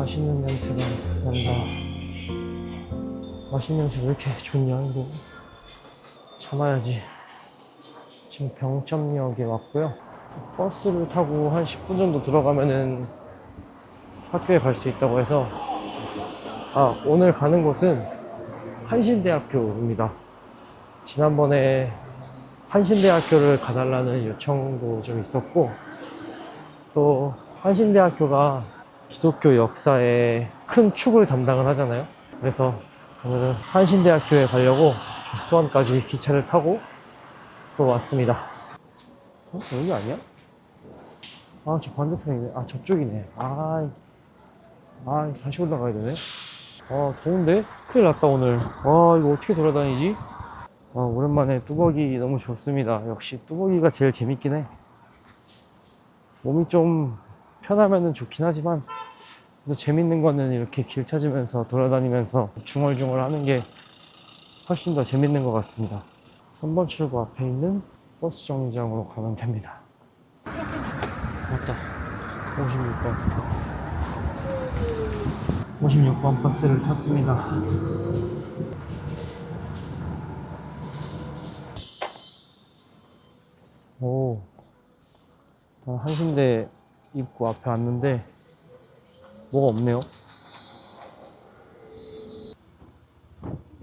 맛있는 냄새가 난다. 맛있는 냄새 왜 이렇게 좋냐, 이거. 참아야지. 지금 병점역에 왔고요. 버스를 타고 한 10분 정도 들어가면은 학교에 갈 수 있다고 해서, 오늘 가는 곳은 한신대학교입니다. 지난번에 한신대학교를 가달라는 요청도 좀 있었고, 또 한신대학교가 기독교 역사의 큰 축을 담당을 하잖아요. 그래서 오늘은 한신대학교에 가려고 수원까지 기차를 타고 또 왔습니다. 여기 아니야? 저 반대편이네. 저쪽이네. 다시 올라가야 되네. 더운데? 큰일 났다, 오늘. 이거 어떻게 돌아다니지? 오랜만에 뚜벅이 너무 좋습니다. 역시 뚜벅이가 제일 재밌긴 해. 몸이 좀 편하면은 좋긴 하지만, 또 재밌는 거는 이렇게 길 찾으면서 돌아다니면서 중얼중얼 하는 게 훨씬 더 재밌는 것 같습니다. 3번 출구 앞에 있는 버스 정류장으로 가면 됩니다. 맞다. 56번 버스를 탔습니다. 한신대 입구 앞에 왔는데 뭐가 없네요.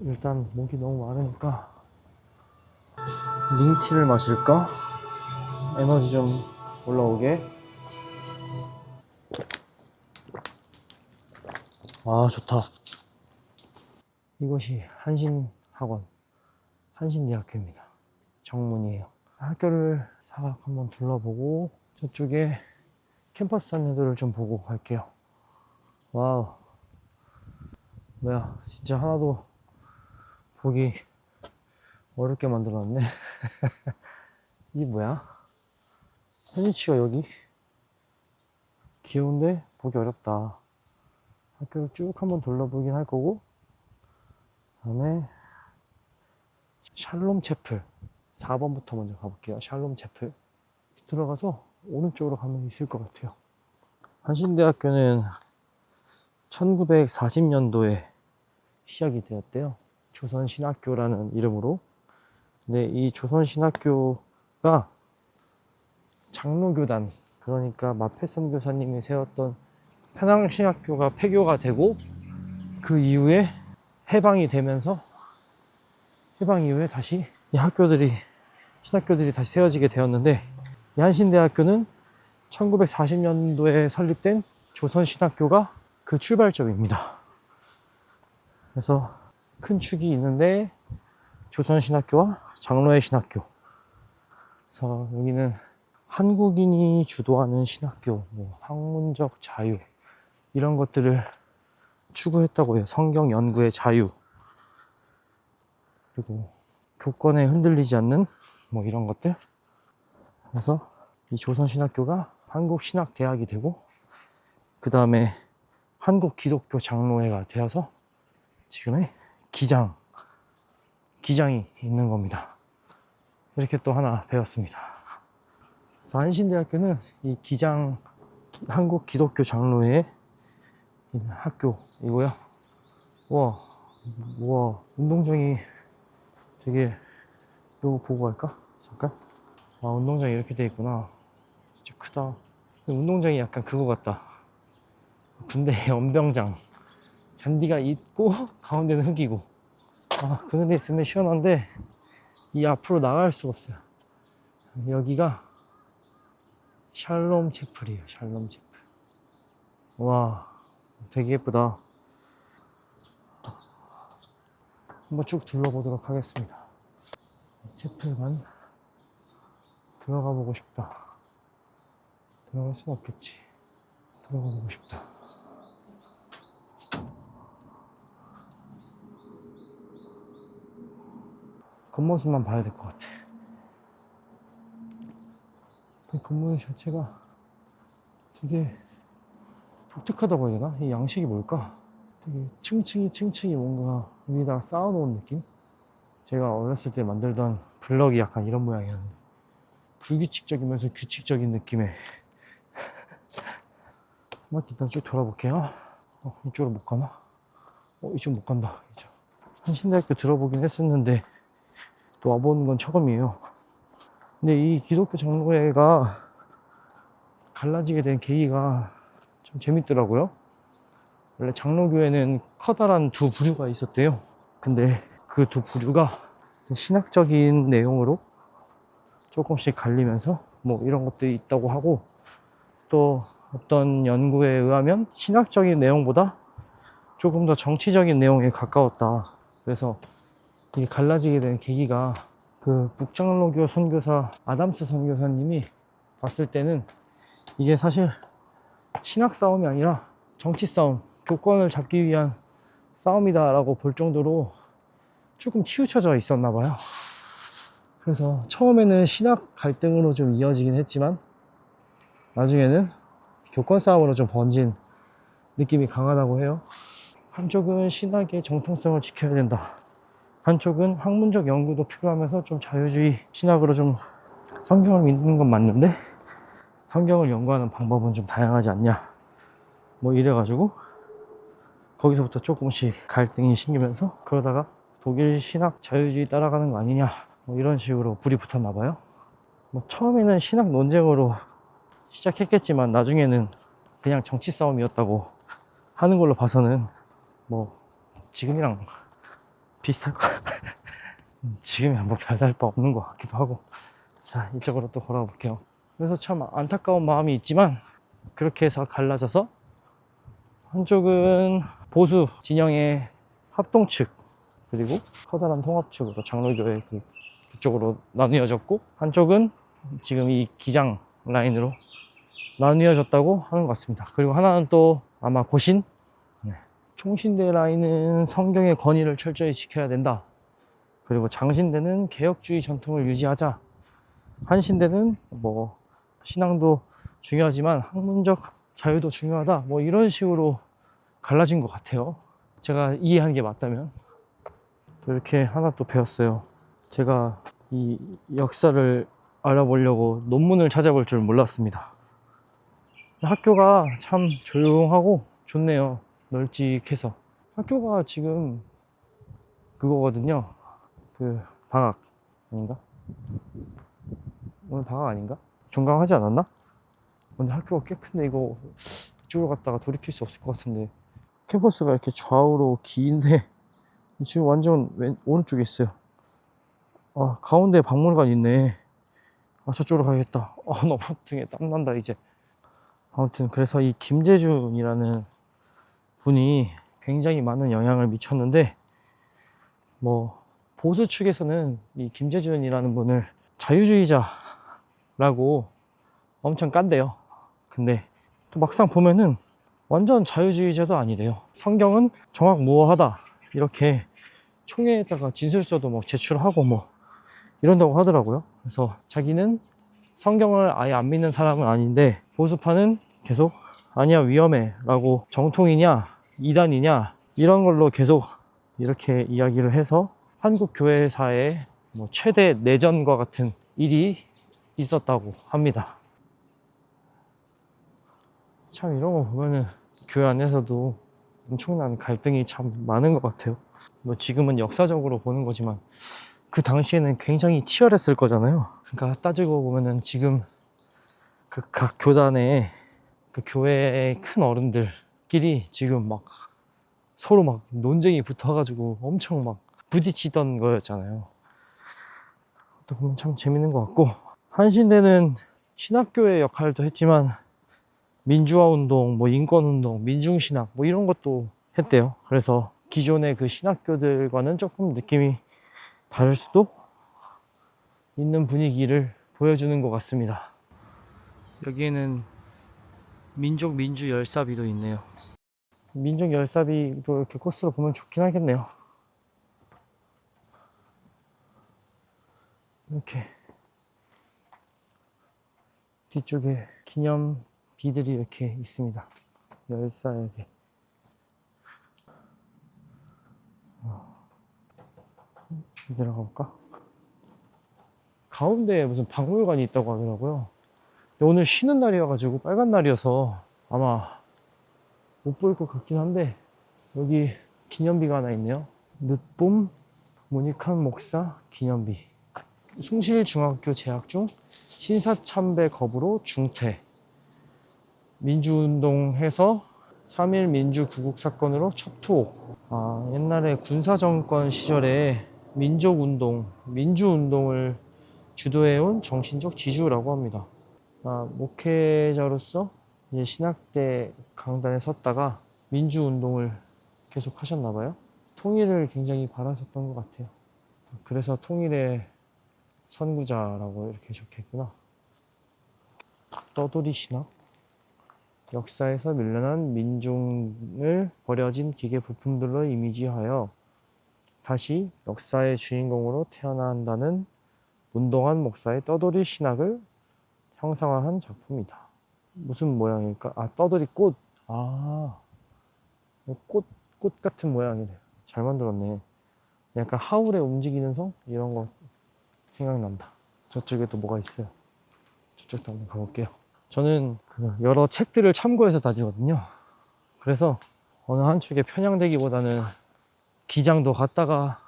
일단 목이 너무 마르니까 링티를 마실까? 에너지 좀 올라오게. 좋다. 이것이 한신학원, 한신대학교입니다. 정문이에요. 학교를 싹 한번 둘러보고 저쪽에 캠퍼스 안내도를 좀 보고 갈게요. 와우, 뭐야, 진짜 하나도 보기 어렵게 만들어놨네. 이게 뭐야? 현위치가 여기? 귀여운데 보기 어렵다. 학교를 쭉 한번 둘러보긴 할 거고, 그다음에 샬롬 채플 4번부터 먼저 가볼게요. 샬롬 채플 들어가서 오른쪽으로 가면 있을 것 같아요. 한신대학교는 1940년도에 시작이 되었대요. 조선신학교라는 이름으로. 근데 이 조선신학교가 장로교단, 그러니까 마패선 교사님이 세웠던 편황신학교가 폐교가 되고, 그 이후에 해방 이후에 다시 이 신학교들이 다시 세워지게 되었는데, 이 한신대학교는 1940년도에 설립된 조선신학교가 그 출발점입니다. 그래서 큰 축이 있는데 조선신학교와 장로의 신학교. 그래서 여기는 한국인이 주도하는 신학교, 학문적 자유 이런 것들을 추구했다고 해요. 성경 연구의 자유, 그리고 교권에 흔들리지 않는 이런 것들. 그래서 이 조선신학교가 한국신학대학이 되고, 그 다음에 한국기독교 장로회가 되어서 지금의 기장이 있는 겁니다. 이렇게 또 하나 배웠습니다. 그래서 한신대학교는 이 한국기독교 장로회에 있는 학교이고요. 우와, 운동장이 되게, 이거 보고 갈까? 잠깐. 운동장이 이렇게 돼 있구나. 진짜 크다. 운동장이 약간 그거 같다. 군대 연병장. 잔디가 있고 가운데는 흙이고. 그늘에 있으면 시원한데 이 앞으로 나갈 수가 없어요. 여기가 샬롬 채플이에요. 샬롬 채플. 와, 되게 예쁘다. 한번 쭉 둘러보도록 하겠습니다. 채플만 들어가 보고 싶다. 들어갈 순 없겠지. 들어가 보고 싶다. 겉모습만 봐야 될 것 같아. 겉모습 자체가 되게 독특하다고 해야 되나? 이 양식이 뭘까? 되게 층층이 뭔가 위에다가 쌓아놓은 느낌? 제가 어렸을 때 만들던 블럭이 약간 이런 모양이었는데, 불규칙적이면서 규칙적인 느낌의. 한번 일단 쭉 돌아볼게요. 이쪽으로 못 가나? 이쪽 못 간다. 이쪽. 한신대학교 들어보긴 했었는데 또 와보는 건 처음이에요. 근데 이 기독교 장로회가 갈라지게 된 계기가 좀 재밌더라고요. 원래 장로교회는 커다란 두 부류가 있었대요. 근데 그 두 부류가 신학적인 내용으로 조금씩 갈리면서 뭐 이런 것들이 있다고 하고, 또 어떤 연구에 의하면 신학적인 내용보다 조금 더 정치적인 내용에 가까웠다. 그래서 이게 갈라지게 된 계기가 그 북장로교 선교사 아담스 선교사님이 봤을 때는 이게 사실 신학 싸움이 아니라 정치 싸움, 교권을 잡기 위한 싸움이다라고 볼 정도로 조금 치우쳐져 있었나 봐요. 그래서 처음에는 신학 갈등으로 좀 이어지긴 했지만 나중에는 교권 싸움으로 좀 번진 느낌이 강하다고 해요. 한쪽은 신학의 정통성을 지켜야 된다, 한쪽은 학문적 연구도 필요하면서 좀 자유주의 신학으로 좀 성경을 믿는 건 맞는데 성경을 연구하는 방법은 좀 다양하지 않냐, 뭐 이래가지고 거기서부터 조금씩 갈등이 생기면서 그러다가 독일 신학 자유주의 따라가는 거 아니냐, 뭐 이런 식으로 불이 붙었나 봐요. 뭐 처음에는 신학 논쟁으로 시작했겠지만 나중에는 그냥 정치 싸움이었다고 하는 걸로 봐서는 뭐 지금이랑 비슷할 거 지금이랑 뭐 별다를 바 없는 것 같기도 하고. 자, 이쪽으로 또 걸어가 볼게요. 그래서 참 안타까운 마음이 있지만 그렇게 해서 갈라져서 한쪽은 보수 진영의 합동 측, 그리고 커다란 통합 측으로 장로교회 그쪽으로 나뉘어졌고, 한쪽은 지금 이 기장 라인으로 나뉘어졌다고 하는 것 같습니다. 그리고 하나는 또 아마 고신, 총신대 라인은 성경의 권위를 철저히 지켜야 된다, 그리고 장신대는 개혁주의 전통을 유지하자, 한신대는 뭐 신앙도 중요하지만 학문적 자유도 중요하다, 뭐 이런 식으로 갈라진 것 같아요. 제가 이해한 게 맞다면. 또 이렇게 하나 또 배웠어요. 제가 이 역사를 알아보려고 논문을 찾아볼 줄 몰랐습니다. 학교가 참 조용하고 좋네요. 널찍해서. 학교가 지금 그거거든요. 그 방학 아닌가? 오늘 방학 아닌가? 종강하지 않았나? 근데 학교가 꽤 큰데 이거 이쪽으로 갔다가 돌이킬 수 없을 것 같은데. 캠퍼스가 이렇게 좌우로 긴데 지금 완전 오른쪽에 있어요. 가운데 박물관 있네. 저쪽으로 가야겠다. 너무 등에 땀난다 이제. 아무튼 그래서 이 김재준이라는 분이 굉장히 많은 영향을 미쳤는데, 뭐 보수 측에서는 이 김재준이라는 분을 자유주의자라고 엄청 깐대요. 근데 또 막상 보면은 완전 자유주의자도 아니래요. 성경은 정확무어하다, 이렇게 총회에다가 진술서도 뭐 제출하고 뭐 이런다고 하더라고요. 그래서 자기는 성경을 아예 안 믿는 사람은 아닌데 보수파는 계속 아니야 위험해 라고, 정통이냐 이단이냐 이런 걸로 계속 이렇게 이야기를 해서 한국 교회사의 뭐 최대 내전과 같은 일이 있었다고 합니다. 참 이런 거 보면은 교회 안에서도 엄청난 갈등이 참 많은 것 같아요. 뭐 지금은 역사적으로 보는 거지만 그 당시에는 굉장히 치열했을 거잖아요. 그러니까 따지고 보면은 지금 그 각 교단의 그 교회의 큰 어른들끼리 지금 막 서로 막 논쟁이 붙어가지고 엄청 막 부딪히던 거였잖아요. 또 보면 참 재밌는 것 같고, 한신대는 신학교의 역할도 했지만 민주화 운동, 뭐 인권 운동, 민중신학 뭐 이런 것도 했대요. 그래서 기존의 그 신학교들과는 조금 느낌이 다를 수도 있는 분위기를 보여주는 것 같습니다. 여기에는 민족 민주 열사비도 있네요. 민족 열사비도 이렇게 코스로 보면 좋긴 하겠네요. 이렇게 뒤쪽에 기념비들이 이렇게 있습니다. 열사에게. 내려가 볼까? 가운데에 무슨 박물관이 있다고 하더라고요. 오늘 쉬는 날이어가지고 빨간 날이어서 아마 못 볼 것 같긴 한데 여기 기념비가 하나 있네요. 늦봄 문익환 목사 기념비. 숭실중학교 재학 중 신사참배 거부로 중퇴. 민주운동해서 3.1 민주구국 사건으로 첫 투옥. 옛날에 군사정권 시절에 민족운동, 민주운동을 주도해온 정신적 지주라고 합니다. 목회자로서 이제 신학대 강단에 섰다가 민주운동을 계속 하셨나봐요. 통일을 굉장히 바라셨던 것 같아요. 그래서 통일의 선구자라고 이렇게 적혀있구나. 떠돌이 신학? 역사에서 밀려난 민중을 버려진 기계 부품들로 이미지하여 다시 역사의 주인공으로 태어난다는 운동한 목사의 떠돌이 신학을 형상화한 작품이다. 무슨 모양일까? 떠돌이 꽃. 꽃 같은 모양이네. 잘 만들었네. 약간 하울의 움직이는 성? 이런 거 생각난다. 저쪽에도 뭐가 있어요. 저쪽도 한번 가볼게요. 저는 여러 책들을 참고해서 다니거든요. 그래서 어느 한쪽에 편향되기보다는 기장도 갔다가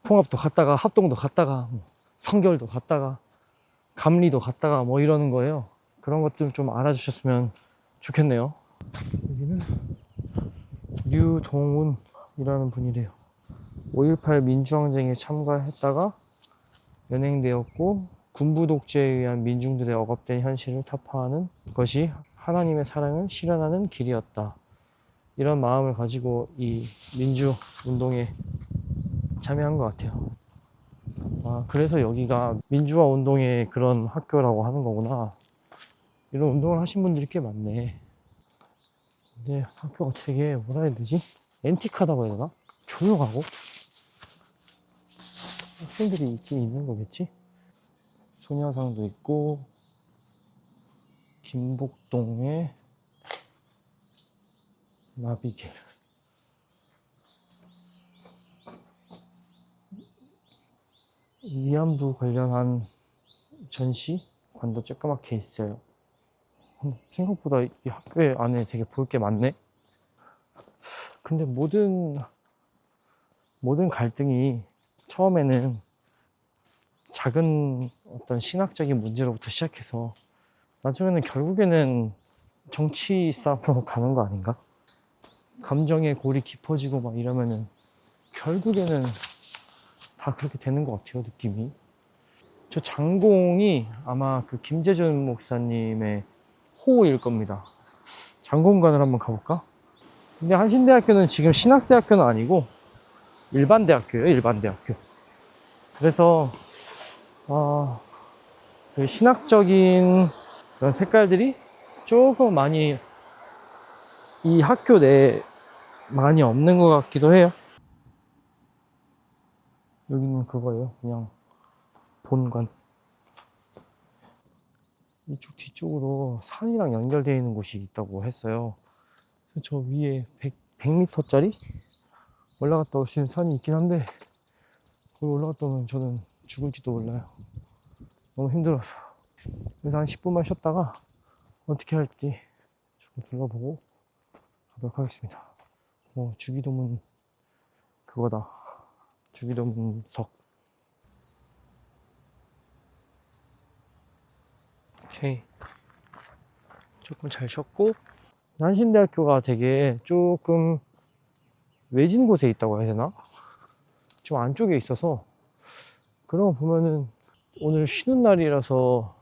통합도 갔다가 합동도 갔다가 성결도 갔다가 감리도 갔다가 이러는 거예요. 그런 것들 좀 알아주셨으면 좋겠네요. 여기는 류동운이라는 분이래요. 5.18 민주항쟁에 참가했다가 연행되었고 군부 독재에 의한 민중들의 억압된 현실을 타파하는 것이 하나님의 사랑을 실현하는 길이었다. 이런 마음을 가지고 이 민주운동에 참여한 것 같아요. 그래서 여기가 민주화 운동의 그런 학교라고 하는 거구나. 이런 운동을 하신 분들이 꽤 많네. 근데 학교가 되게 뭐라 해야 되지? 앤틱하다고 해야 되나? 조용하고 학생들이 있긴 있는 거겠지? 소녀상도 있고 김복동의 나비길. 위안부 관련한 전시관도 조그맣게 있어요. 생각보다 이 학교 안에 되게 볼 게 많네. 근데 모든 갈등이 처음에는 작은 어떤 신학적인 문제로부터 시작해서 나중에는 결국에는 정치 싸움으로 가는 거 아닌가? 감정의 골이 깊어지고 막 이러면은 결국에는 다 그렇게 되는 것 같아요, 느낌이. 저 장공이 아마 그 김재준 목사님의 호일 겁니다. 장공관을 한번 가볼까? 근데 한신대학교는 지금 신학대학교는 아니고 일반 대학교예요, 일반 대학교. 그래서 그 신학적인 그런 색깔들이 조금 많이 이 학교 내에 많이 없는 것 같기도 해요. 여기는 그거예요, 그냥 본관. 이쪽 뒤쪽으로 산이랑 연결되어 있는 곳이 있다고 했어요. 저 위에 100m짜리 올라갔다 올 수 있는 산이 있긴 한데 거기 올라갔다 오면 저는 죽을지도 몰라요. 너무 힘들어서. 그래서 한 10분만 쉬었다가 어떻게 할지 조금 둘러보고 가도록 하겠습니다. 주기도문 그거다. 주기도문석. 오케이. 조금 잘 쉬었고, 한신대학교가 되게 조금 외진 곳에 있다고 해야 되나? 좀 안쪽에 있어서 그런 거 보면은 오늘 쉬는 날이라서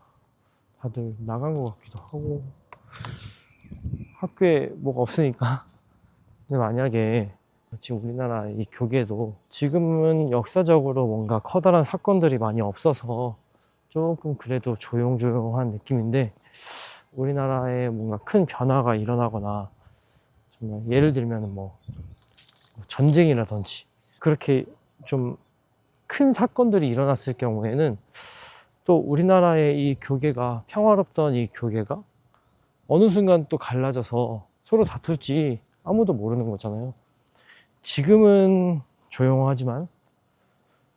다들 나간 것 같기도 하고 학교에 뭐가 없으니까. 근데 만약에 지금 우리나라 이 교계도 지금은 역사적으로 뭔가 커다란 사건들이 많이 없어서 조금 그래도 조용조용한 느낌인데 우리나라에 뭔가 큰 변화가 일어나거나 정말 예를 들면 전쟁이라든지 그렇게 좀 큰 사건들이 일어났을 경우에는 또 우리나라의 이 교계가 평화롭던 이 교계가 어느 순간 또 갈라져서 서로 다툴지 아무도 모르는 거잖아요. 지금은 조용하지만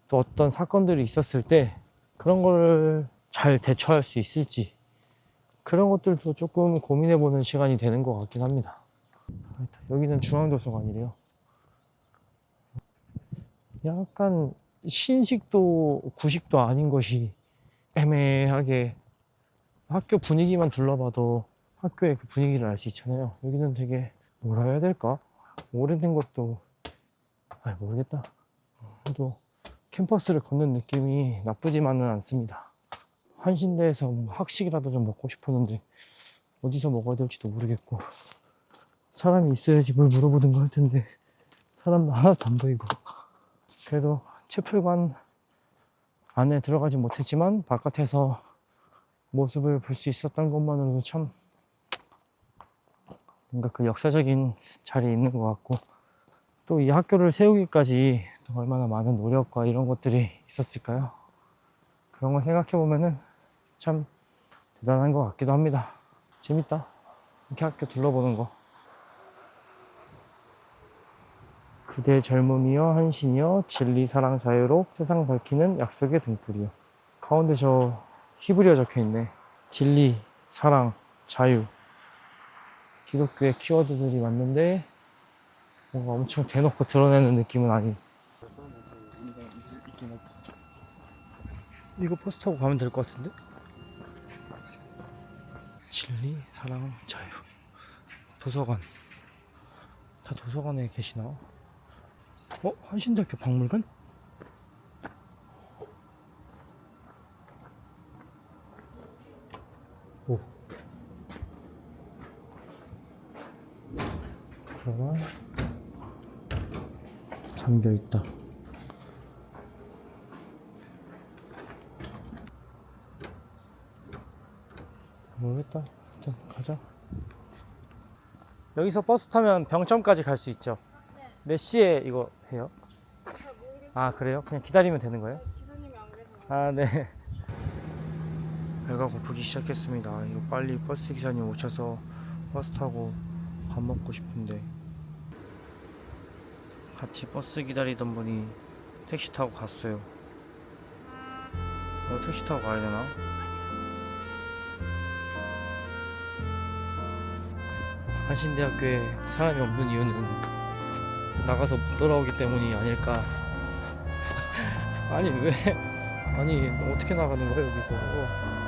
또 어떤 사건들이 있었을 때 그런 걸 잘 대처할 수 있을지 그런 것들도 조금 고민해보는 시간이 되는 것 같긴 합니다. 여기는 중앙도서관이래요. 약간 신식도 구식도 아닌 것이 애매하게 학교 분위기만 둘러봐도 학교의 그 분위기를 알 수 있잖아요. 여기는 되게 뭐라 해야 될까? 오래된 것도 모르겠다. 그래도 캠퍼스를 걷는 느낌이 나쁘지만은 않습니다. 한신대에서 뭔가 학식이라도 좀 먹고 싶었는데 어디서 먹어야 될지도 모르겠고, 사람이 있어야지 뭘 물어보든가 할 텐데 사람도 하나도 안 보이고. 그래도 채플관 안에 들어가지 못했지만 바깥에서 모습을 볼 수 있었던 것만으로도 참 뭔가 그 역사적인 자리에 있는 것 같고, 또 이 학교를 세우기까지 또 얼마나 많은 노력과 이런 것들이 있었을까요? 그런 걸 생각해 보면은 참 대단한 것 같기도 합니다. 재밌다, 이렇게 학교 둘러보는 거. 그대 젊음이여 한신이여 진리 사랑 자유로 세상 밝히는 약속의 등불이요. 가운데 저 히브리어 적혀 있네. 진리, 사랑, 자유. 기독교의 키워드들이 맞는데 뭔가 엄청 대놓고 드러내는 느낌은 아닌. 이거 버스 타고 가면 될 것 같은데? 진리, 사랑, 자유. 도서관. 다 도서관에 계시나? 한신대학교 박물관? 오. 그러나 잠겨 있다. 모르겠다. 일단 가자. 여기서 버스 타면 병점까지 갈 수 있죠? 네. 몇 시에 이거 해요? 잘 모르겠어요. 아, 그래요? 그냥 기다리면 되는 거예요? 기사님이 안 계세요. 아, 네. 배가 고프기 시작했습니다. 이거 빨리 버스 기사님 오셔서 버스 타고 밥 먹고 싶은데, 같이 버스 기다리던 분이 택시 타고 갔어요. 택시 타고 가야 되나? 한신대학교에 사람이 없는 이유는 나가서 못 돌아오기 때문이 아닐까. 아니 왜? 아니 어떻게 나가는 거야 여기서?